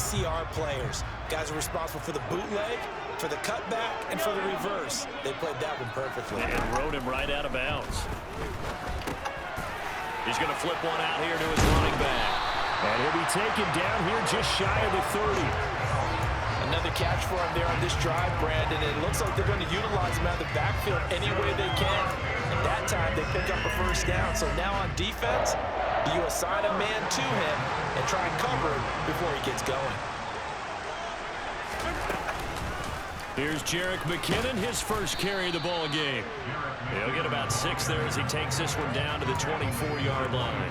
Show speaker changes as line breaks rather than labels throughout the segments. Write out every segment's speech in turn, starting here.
PCR players. Guys are responsible for the bootleg, for the cutback, and for the reverse. They played that one perfectly.
And rode him right out of bounds. He's going to flip one out here to his running back.
And he'll be taken down here just shy of the 30.
Another catch for him there on this drive, Brandon. It looks like they're going to utilize him out of the backfield any way they can. At that time, they pick up a first down. So now on defense, you assign a man to him and try and cover him before he gets going.
Here's Jerick McKinnon, his first carry of the ball game. He'll get about 6 there as he takes this one down to the 24-yard line.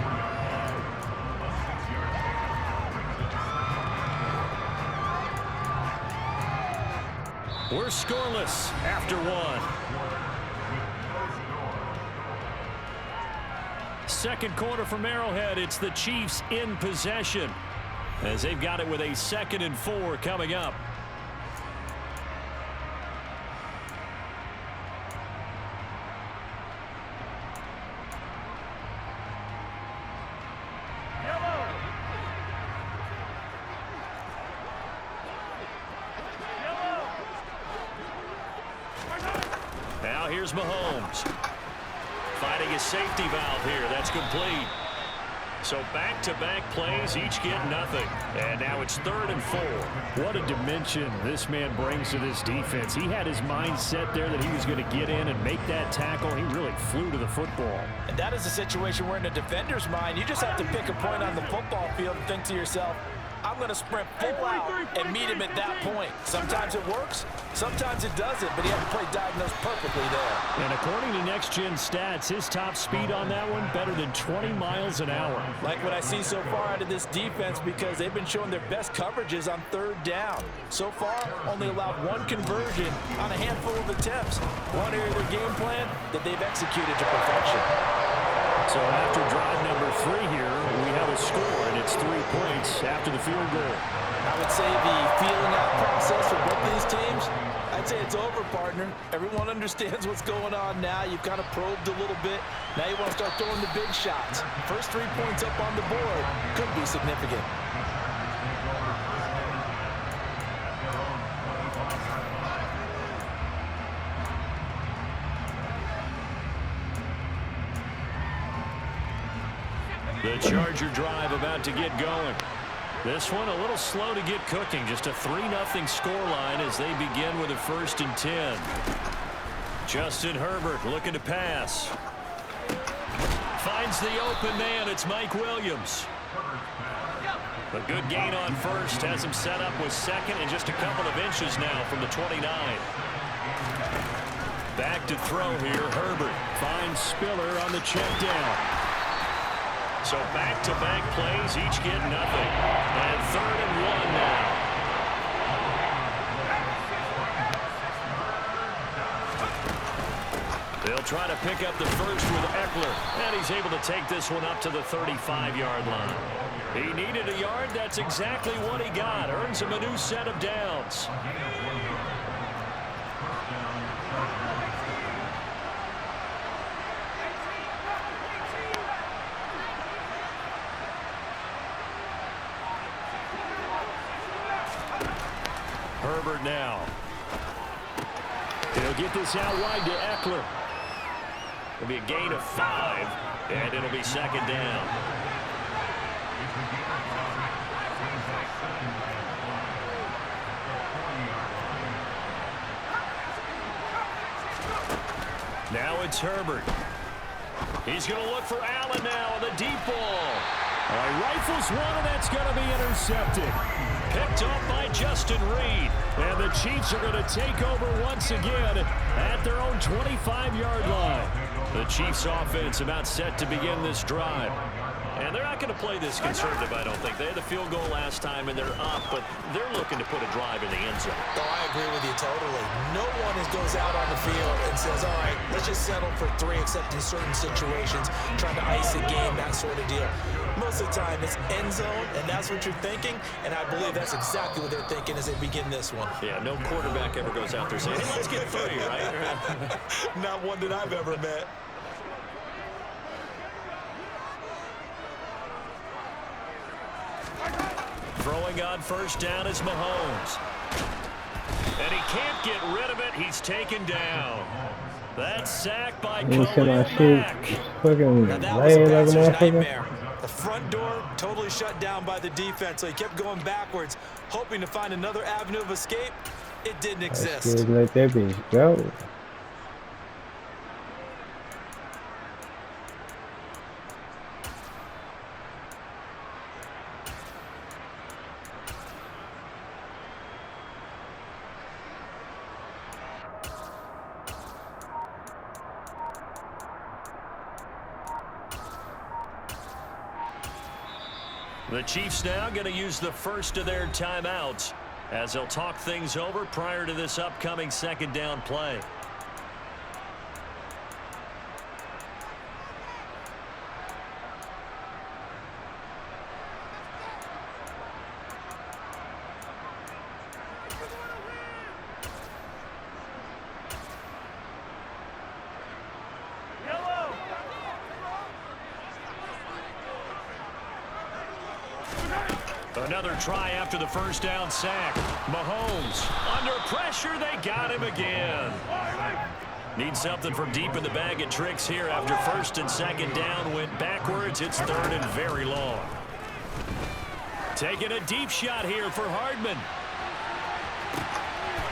We're scoreless after one. Second quarter from Arrowhead. It's the Chiefs in possession as they've got it with a 2nd and 4 coming up. Now here's Mahomes. Finding his safety valve here. That's complete. So back-to-back plays, each get nothing. And now it's 3rd and 4.
What a dimension this man brings to this defense. He had his mind set there that he was going to get in and make that tackle. He really flew to the football.
And that is a situation where in a defender's mind, you just have to pick a point on the football field and think to yourself, I'm going to sprint full out and meet him at that point. Sometimes it works, sometimes it doesn't, but he had to play diagnosed perfectly there.
And according to Next Gen Stats, his top speed on that one better than 20 miles an hour.
Like what I see so far out of this defense because they've been showing their best coverages on 3rd down. So far, only allowed 1 conversion on a handful of attempts. One area of their game plan that they've executed to perfection.
So after drive number 3 here, we have a score, and it's 3 points after the field goal.
I would say the feeling out process for both these teams, I'd say it's over, partner. Everyone understands what's going on now. You've kind of probed a little bit. Now you want to start throwing the big shots. First 3 points up on the board could be significant.
The Charger drive about to get going. This one a little slow to get cooking. Just a 3-0 scoreline as they begin with a 1st and 10. Justin Herbert looking to pass. Finds the open man. It's Mike Williams. A good gain on first. Has him set up with 2nd and just a couple of inches now from the 29. Back to throw here. Herbert
finds Spiller on the check down.
So back-to-back plays, each get nothing. And 3rd and 1 now. They'll try to pick up the first with Eckler. And he's able to take this one up to the 35-yard line. He needed a yard. That's exactly what he got. Earns him a new set of downs. Herbert now.
He'll get this out wide to Eckler.
It'll be a gain of 5, and it'll be 2nd down. Now it's Herbert. He's going to look for Allen now on the deep ball.
All right, rifles one, and that's going to be intercepted.
Picked off by Justin Reed.
And the Chiefs are going to take over once again at their own 25-yard line.
The Chiefs offense about set to begin this drive. And they're not going to play this conservative, I don't think. They had the field goal last time, and they're up, but they're looking to put a drive in the end zone.
Oh, I agree with you totally. No one goes out on the field and says, all right, let's just settle for 3, except in certain situations, trying to ice a game, that sort of deal. Most of the time, it's end zone, and that's what you're thinking, and I believe that's exactly what they're thinking as they begin this one.
Yeah, no quarterback ever goes out there saying, hey, let's get 3, right?
Not one that I've ever met.
Throwing on first down is Mahomes. And he can't get rid of it. He's taken down. That's sacked by Khalil Mack.
Now that was a passer's nightmare. The front door totally shut down by the defense, so he kept going backwards, hoping to find another avenue of escape. It didn't exist.
Let that bitch go.
The Chiefs now going to use the first of their timeouts as they'll talk things over prior to this upcoming second down play. Another try after the first down sack. Mahomes under pressure. They got him again. Need something from deep in the bag of tricks here after first and second down went backwards. It's third and very long. Taking a deep shot here for Hardman.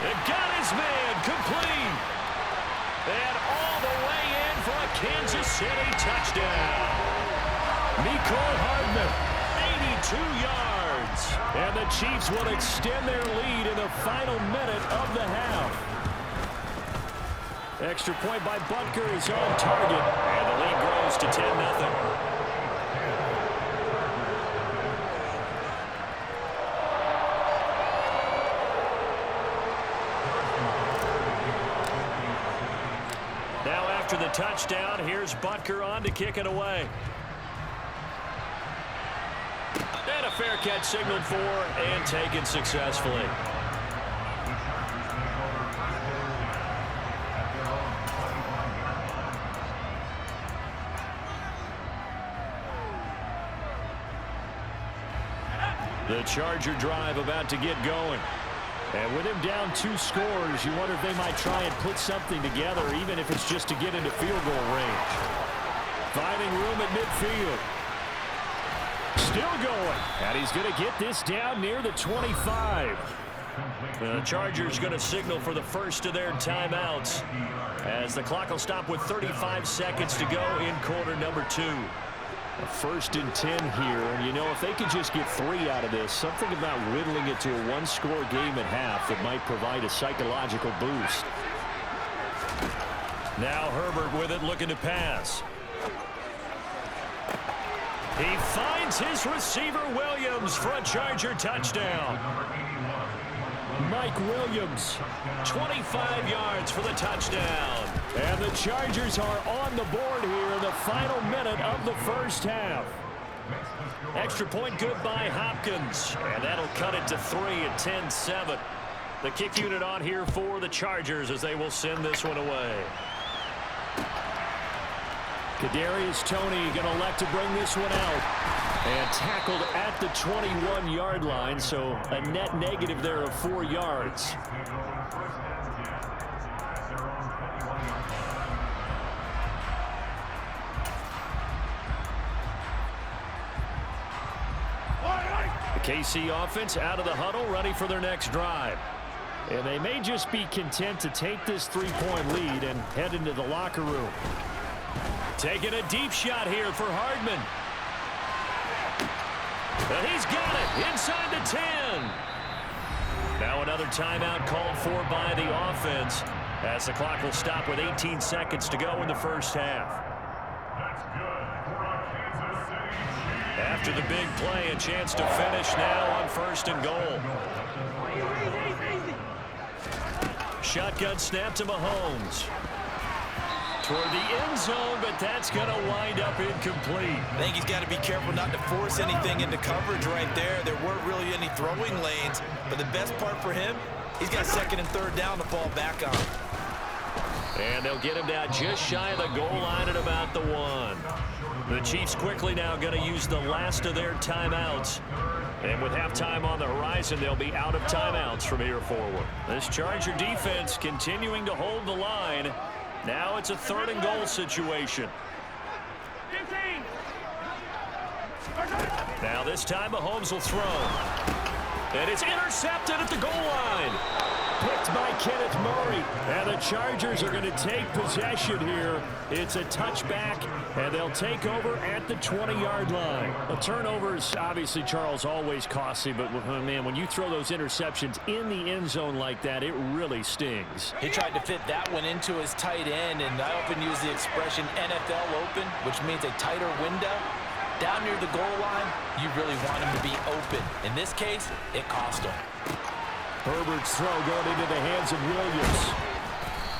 It got his man complete. And all the way in for a Kansas City touchdown. Mecole Hardman, 82 yards. And the Chiefs will extend their lead in the final minute of the half. Extra point by Butker is on target. And the lead grows to 10-0. Now after the touchdown, here's Butker on to kick it away. And a fair catch signaled for and taken successfully. The Charger drive about to get going. And with him down 2 scores, you wonder if they might try and put something together, even if it's just to get into field goal range. Finding room at midfield. Still going. And he's going to get this down near the 25. The Chargers going to signal for the first of their timeouts as the clock will stop with 35 seconds to go in quarter number 2. A 1st and 10 here, and you know, if they could just get 3 out of this, something about whittling it to a 1-score game at half that might provide a psychological boost. Now Herbert with it, looking to pass. He finds his receiver Williams for a Charger touchdown. Mike Williams, 25 yards for the touchdown. And the Chargers are on the board here in the final minute of the first half. Extra point good by Hopkins. And that'll cut it to 3 at 10-7. The kick unit on here for the Chargers as they will send this one away. Kadarius Toney going to elect to bring this one out. And tackled at the 21-yard line, so a net negative there of 4 yards. The KC offense out of the huddle, ready for their next drive. And they may just be content to take this 3-point lead and head into the locker room. Taking a deep shot here for Hardman. And he's got it inside the 10. Now another timeout called for by the offense as the clock will stop with 18 seconds to go in the first half. After the big play, a chance to finish now on 1st and goal. Shotgun snap to Mahomes. Toward the end zone, but that's going to wind up incomplete.
I think he's got to be careful not to force anything into coverage right there. There weren't really any throwing lanes, but the best part for him, he's got 2nd and 3rd down to fall back on.
And they'll get him down just shy of the goal line at about the 1. The Chiefs quickly now going to use the last of their timeouts. And with halftime on the horizon, they'll be out of timeouts from here forward. This Charger defense continuing to hold the line. Now it's a 3rd and goal situation. Now this time Mahomes will throw. And it's intercepted at the goal line. Picked by Kenneth Murray. And the Chargers are going to take possession here. It's a touchback, and they'll take over at the 20-yard line. A turnover is obviously, Charles, always costly, but, man, when you throw those interceptions in the end zone like that, it really stings.
He tried to fit that one into his tight end, and I often use the expression NFL open, which means a tighter window. Down near the goal line, you really want him to be open. In this case, it cost him.
Herbert's throw going into the hands of Williams.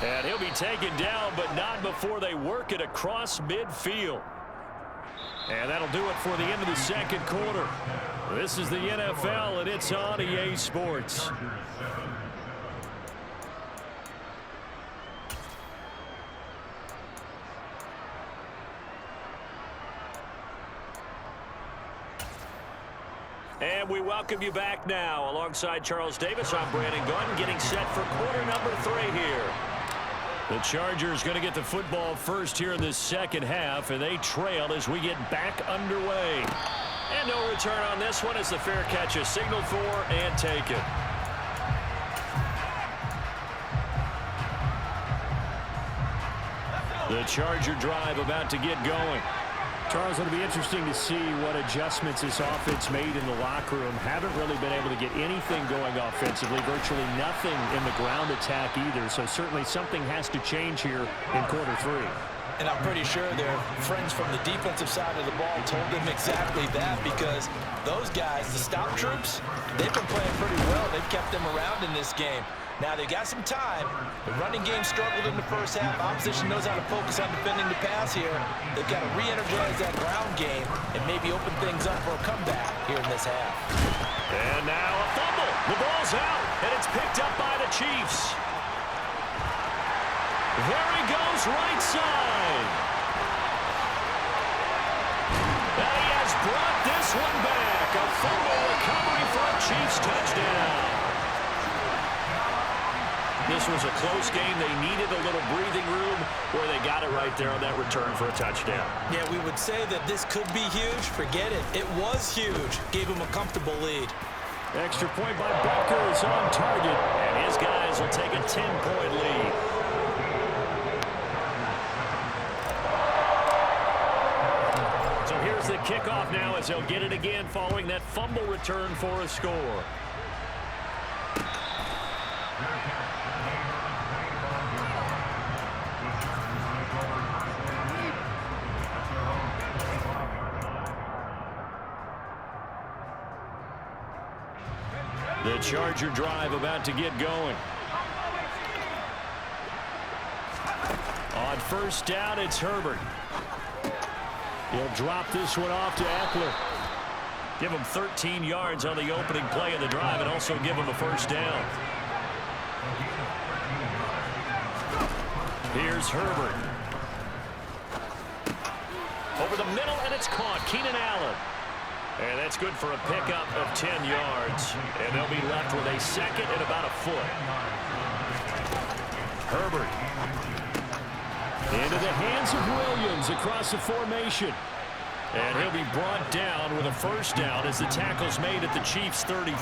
And he'll be taken down, but not before they work it across midfield. And that'll do it for the end of the 2nd quarter. This is the NFL, and it's on EA Sports. And we welcome you back now. Alongside Charles Davis, I'm Brandon Gunn, getting set for quarter number 3 here. The Chargers going to get the football first here in this 2nd half, and they trail as we get back underway. And no return on this one as the fair catch is signaled for and taken. The Charger drive about to get going.
Charles, it'll be interesting to see what adjustments this offense made in the locker room. Haven't really been able to get anything going offensively, virtually nothing in the ground attack either. So certainly something has to change here in quarter 3.
And I'm pretty sure their friends from the defensive side of the ball told them exactly that, because those guys, the stop troops, they've been playing pretty well. They've kept them around in this game. Now, they've got some time. The running game struggled in the first half. Opposition knows how to focus on defending the pass here. They've got to re-energize that ground game and maybe open things up for a comeback here in this half.
And now a fumble. The ball's out, and it's picked up by the Chiefs. There he goes, right side. And he has brought this one back. A fumble recovery for a Chiefs touchdown. This was a close game. They needed a little breathing room where they got it right there on that return for a touchdown.
Yeah, we would say that this could be huge. Forget it. It was huge. Gave him a comfortable lead.
Extra point by Butker is on target.
And his guys will take a 10-point lead. So here's the kickoff now as they'll get it again following that fumble return for a score. The Charger drive about to get going. On first down, it's Herbert.
He'll drop this one off to Eckler.
Give him 13 yards on the opening play of the drive and also give him a first down. Here's Herbert. Over the middle, and it's caught. Keenan Allen. And that's good for a pickup of 10 yards. And they'll be left with a second and about a foot. Herbert.
Into the hands of Williams across the formation.
And he'll be brought down with a first down as the tackle's made at the Chiefs' 33.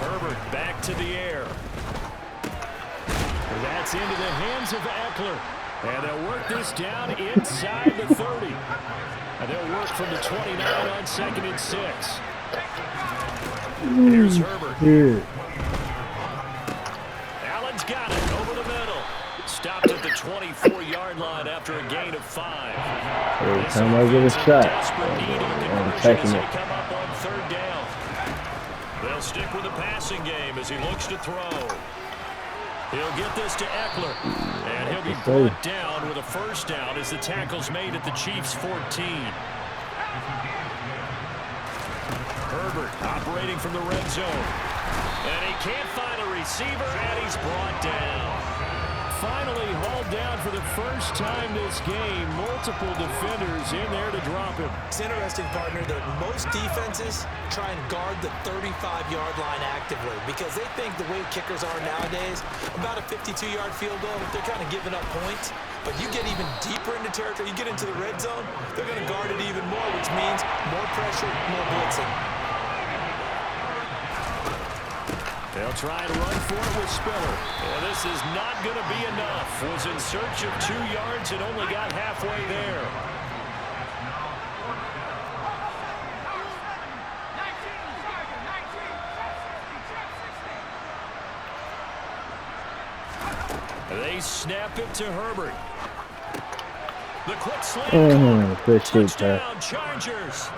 Herbert back to the air.
That's into the hands of Eckler. And they'll work this down inside the 30. And they'll work from the 29 on 2nd and 6.
Here's Herbert. Allen's got it over the middle. Stopped at the 24-yard line after a gain of 5.
Every time I get a shot, I'm attacking it.
Come up on 3rd down. They'll stick with the passing game as he looks to throw. He'll get this to Eckler, and he'll be brought down with a first down as the tackle's made at the Chiefs' 14. Herbert operating from the red zone. And he can't find a receiver, and he's brought down.
Finally hauled down for the first time this game. Multiple defenders in there to drop him.
It's interesting, partner, that most defenses try and guard the 35-yard line actively because they think the way kickers are nowadays, about a 52-yard field goal, they're kind of giving up points. But you get even deeper into territory, you get into the red zone, they're going to guard it even more, which means more pressure, more blitzing.
They'll try and run for it with Spiller.
Well, this is not going to be enough. Was in search of 2 yards and only got halfway there. They snap it to Herbert. The quick slant. Touchdown, Chargers.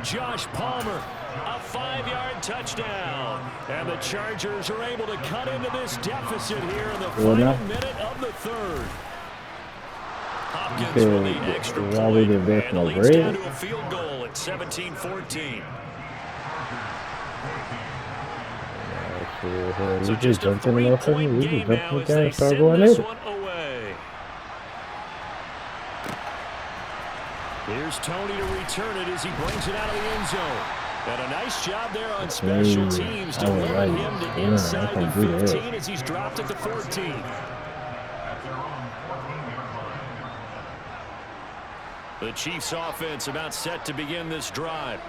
Josh Palmer. A 5-yard touchdown. And the Chargers are able to cut into this deficit here in the final minute of the third. Hopkins with the extra point, and it leads down to a field goal at 17-14. So just a 3-point game now as they send this one away.
Here's Tony to return it as he brings it out of the end zone. And a nice job there on special teams to limit him to inside the 15 as he's dropped at the 14.
The Chiefs offense about set to begin this drive.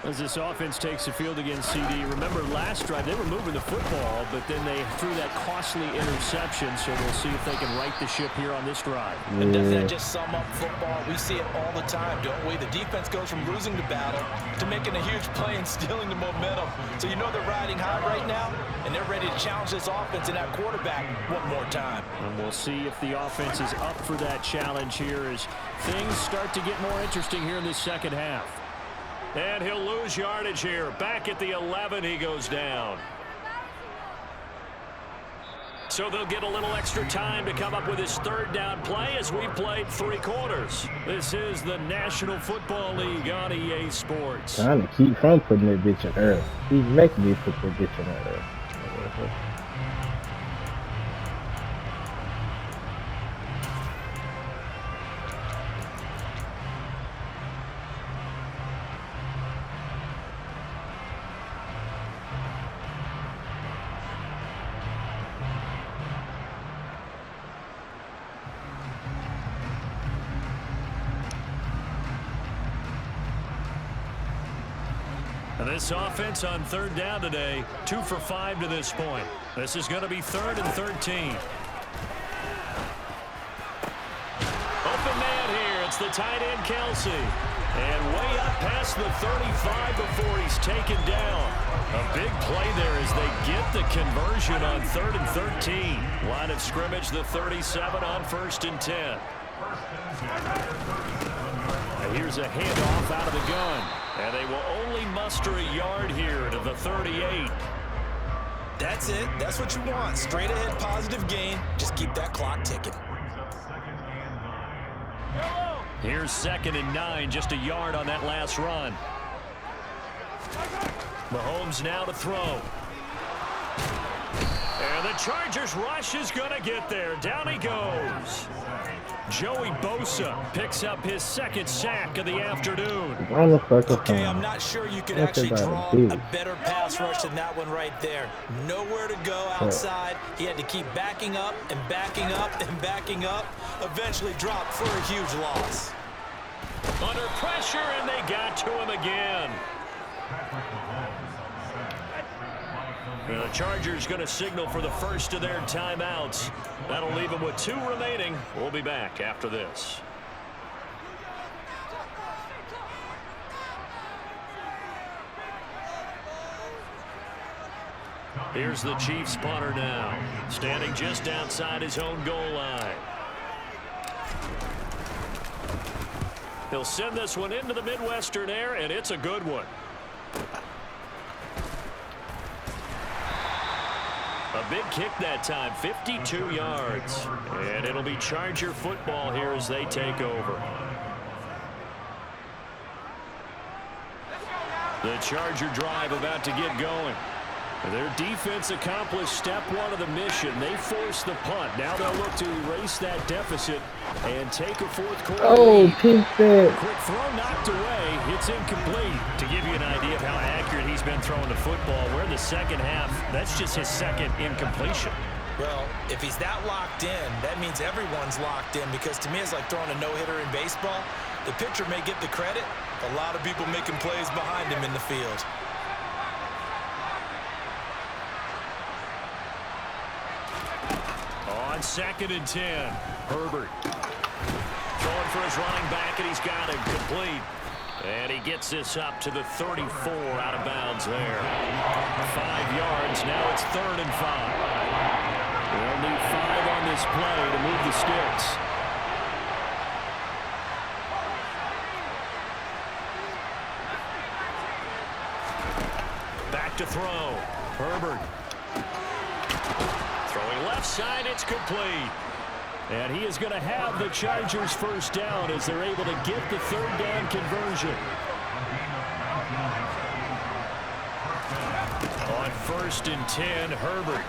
As this offense takes the field against CD, remember last drive they were moving the football, but then they threw that costly interception, so we'll see if they can right the ship here on this drive.
And doesn't that just sum up football? We see it all the time, don't we? The defense goes from losing the battle to making a huge play and stealing the momentum. So you know they're riding high right now, and they're ready to challenge this offense and that quarterback one more time.
And we'll see if the offense is up for that challenge here as things start to get more interesting here in this second half.
And he'll lose yardage here. Back at the 11, he goes down. So they'll get a little extra time to come up with his third down play as we've played 3 quarters. This is the National Football League on EA Sports.
Trying to keep from putting that bitch in early. He's making me put that bitch in early.
This offense on third down today, 2 for 5 to this point. This is going to be 3rd and 13. Open man here. It's the tight end, Kelsey. And way up past the 35 before he's taken down. A big play there as they get the conversion on 3rd and 13. Line of scrimmage, the 37 on 1st and 10.
Here's a handoff out of the gun.
And they will only muster a yard here to the 38.
That's it. That's what you want. Straight ahead positive gain. Just keep that clock ticking.
Here's 2nd and 9. Just a yard on that last run. Mahomes now to throw. And the Chargers rush is going to get there. Down he goes. Joey Bosa picks up his 2nd sack of the afternoon.
Okay, I'm not sure you could actually draw a better pass rush than that one right there. Nowhere to go outside. He had to keep backing up and backing up and backing up. Eventually dropped for a huge loss.
Under pressure, and they got to him again. The Chargers going to signal for the first of their timeouts. That'll leave them with 2 remaining. We'll be back after this. Here's the Chiefs punter now, standing just outside his own goal line. He'll send this one into the Midwestern air, and it's a good one. A big kick that time, 52 yards. And it'll be Charger football here as they take over. The Charger drive about to get going.
Their defense accomplished step one of the mission. They forced the punt. Now they'll look to erase that deficit and take a fourth quarter lead.
Keep that.
Quick throw knocked away. It's incomplete.
To give you an idea of how accurate he's been throwing the football, we're in the second half. That's just his second incompletion.
Well, if he's that locked in, that means everyone's locked in, because to me it's like throwing a no-hitter in baseball. The pitcher may get the credit, a lot of people making plays behind him in the field.
On 2nd and 10, Herbert throwing for his running back, and he's got it complete. And he gets this up to the 34, out of bounds there. 5 yards. Now it's 3rd and 5. They'll need 5 on this play to move the sticks. Back to throw. Herbert. Throwing left side, it's complete.
And he is going to have the Chargers first down as they're able to get the 3rd down conversion.
On 1st and 10, Herbert.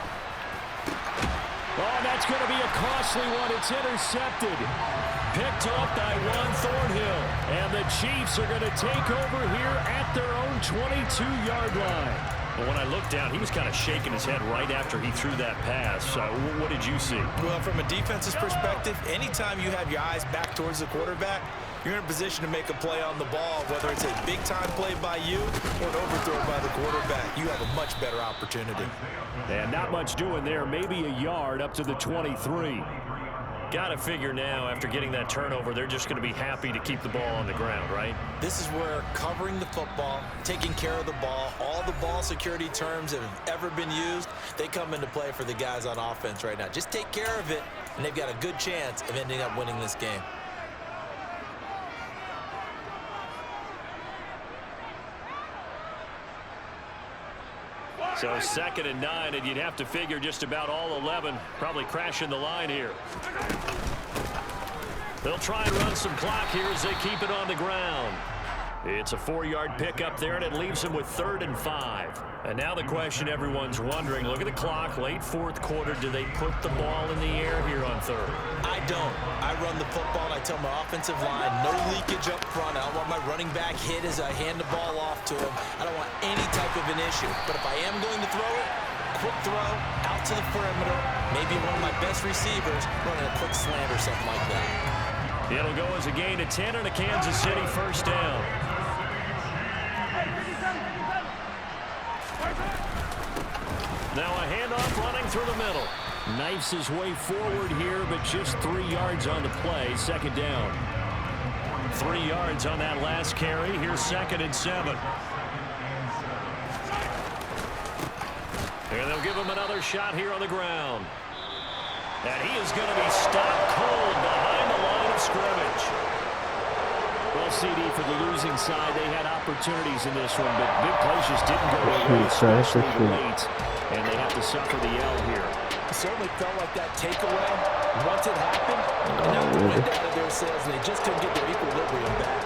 Oh, that's going to be a costly one. It's intercepted. Picked up by Juan Thornhill. And the Chiefs are going to take over here at their own 22-yard line.
Well, when I looked down, he was kind of shaking his head right after he threw that pass. What did you see?
Well, from a defense's perspective, anytime you have your eyes back towards the quarterback, you're in a position to make a play on the ball, whether it's a big-time play by you or an overthrow by the quarterback. You have a much better opportunity.
And not much doing there. Maybe a yard up to the 23.
Got to figure now, after getting that turnover, they're just going to be happy to keep the ball on the ground, right?
This is where covering the football, taking care of the ball, all the ball security terms that have ever been used, they come into play for the guys on offense right now. Just take care of it, and they've got a good chance of ending up winning this game.
So 2nd and 9, and you'd have to figure just about all 11 probably crashing the line here. They'll try and run some clock here as they keep it on the ground. It's a 4-yard pickup there, and it leaves them with 3rd and 5. And now the question everyone's wondering, look at the clock, late 4th quarter, do they put the ball in the air here on 3rd?
I don't. I run the football, and I tell my offensive line, no leakage up front. I don't want my running back hit as I hand the ball off to him. I don't want any type of an issue. But if I am going to throw it, quick throw, out to the perimeter, maybe one of my best receivers running a quick slant or something like that.
It'll go as a gain of 10 and a Kansas City first down. Now a handoff running through the middle.
Knifes his way forward here, but just 3 yards on the play. 2nd down.
3 yards on that last carry. Here's 2nd and 7. And they'll give him another shot here on the ground. And he is going to be stopped cold behind the line of scrimmage.
Well, CD, for the losing side, they had opportunities in this one, but big plays just didn't go their way, especially late. And they have to suffer the L here.
It certainly felt like that takeaway once it happened, and now they went out of their sails, and they just couldn't get their equilibrium back.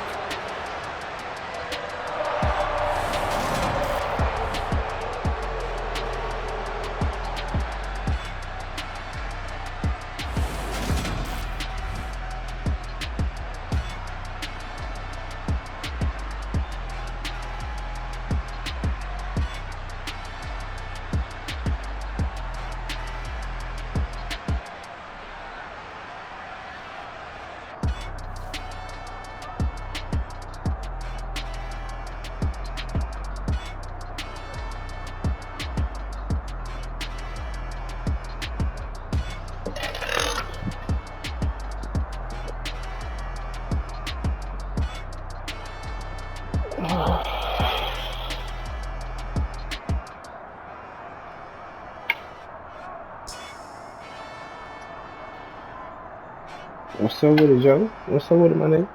What's up with it, Joe? What's up with it, my nigga?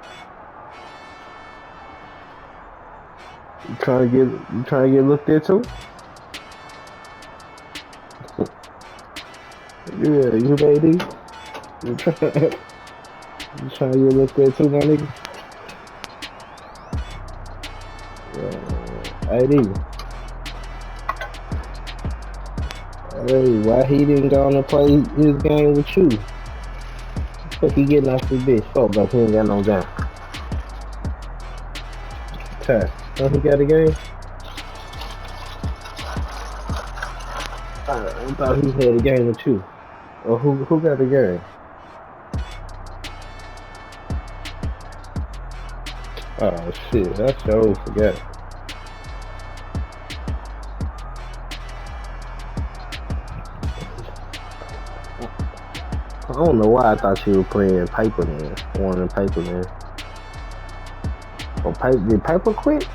You trying to get looked into? Yeah, you baby. You trying to get looked into, my nigga? Yeah, ID. Hey, why he didn't go on and play his game with you? Fuck, he getting off this bitch. Fuck, but he ain't got no game. Ty, oh, he got a game? I thought he had a game with you. Or who got the game? Oh shit, I sure forgot. I don't know why I thought you were playing Paper Man. One of Paper Man. Or did Paper quit?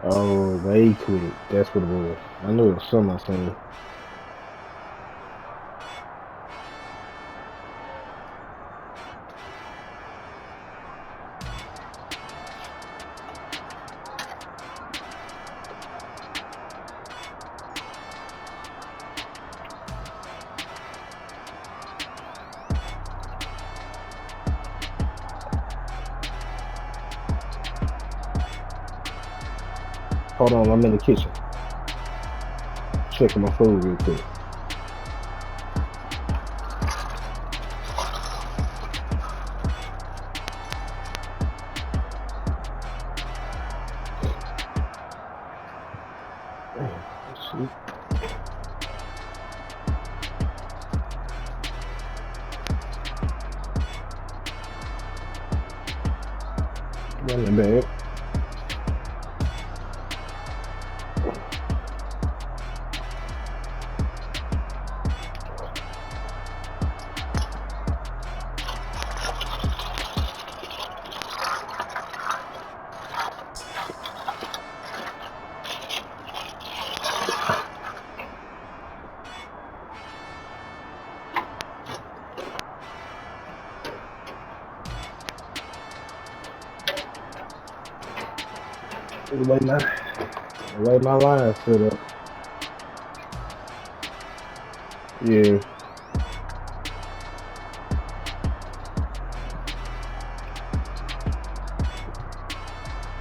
Oh, they quit. That's what it was. I knew it was something I seen. Hold on, I'm in the kitchen. Checking my food real quick. Damn, running back. The way my line set up. Yeah.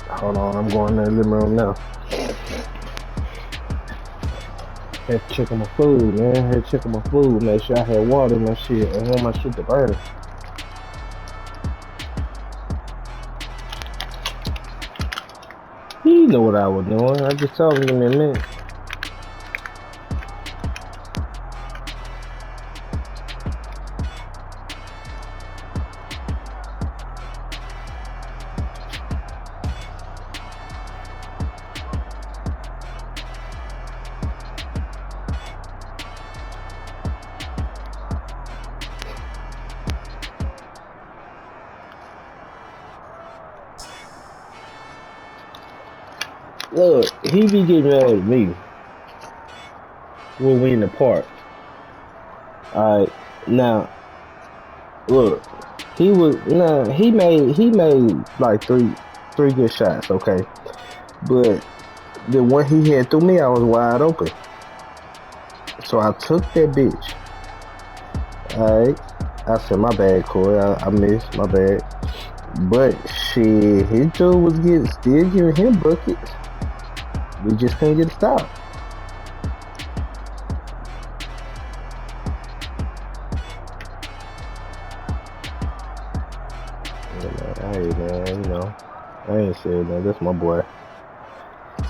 Hold on, I'm going to the living room now. Had to check on my food, man. Had to check on my food, make sure I had water in my shit. I want my shit to burn. He know what I was doing. I just told him in a minute. Look, he be getting mad at me when we in the park. Alright, now look, he made like three good shots, okay. But the one he had through me, I was wide open. So I took that bitch. Alright. I said my bad, Corey. I missed, my bad. But shit, his dude was still giving him buckets. We just couldn't get a stop. Hey man, you know, I ain't saying that. That's my boy.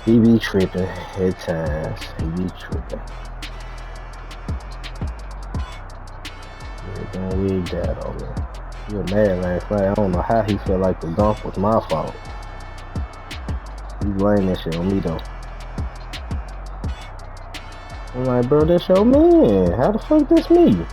He be tripping at times. He be tripping. Yeah, don't wig that on me. He was mad last night. I don't know how he felt like the dunk was my fault. He blamed that shit on me though. I'm like, bro, that's your man. How the fuck that's me?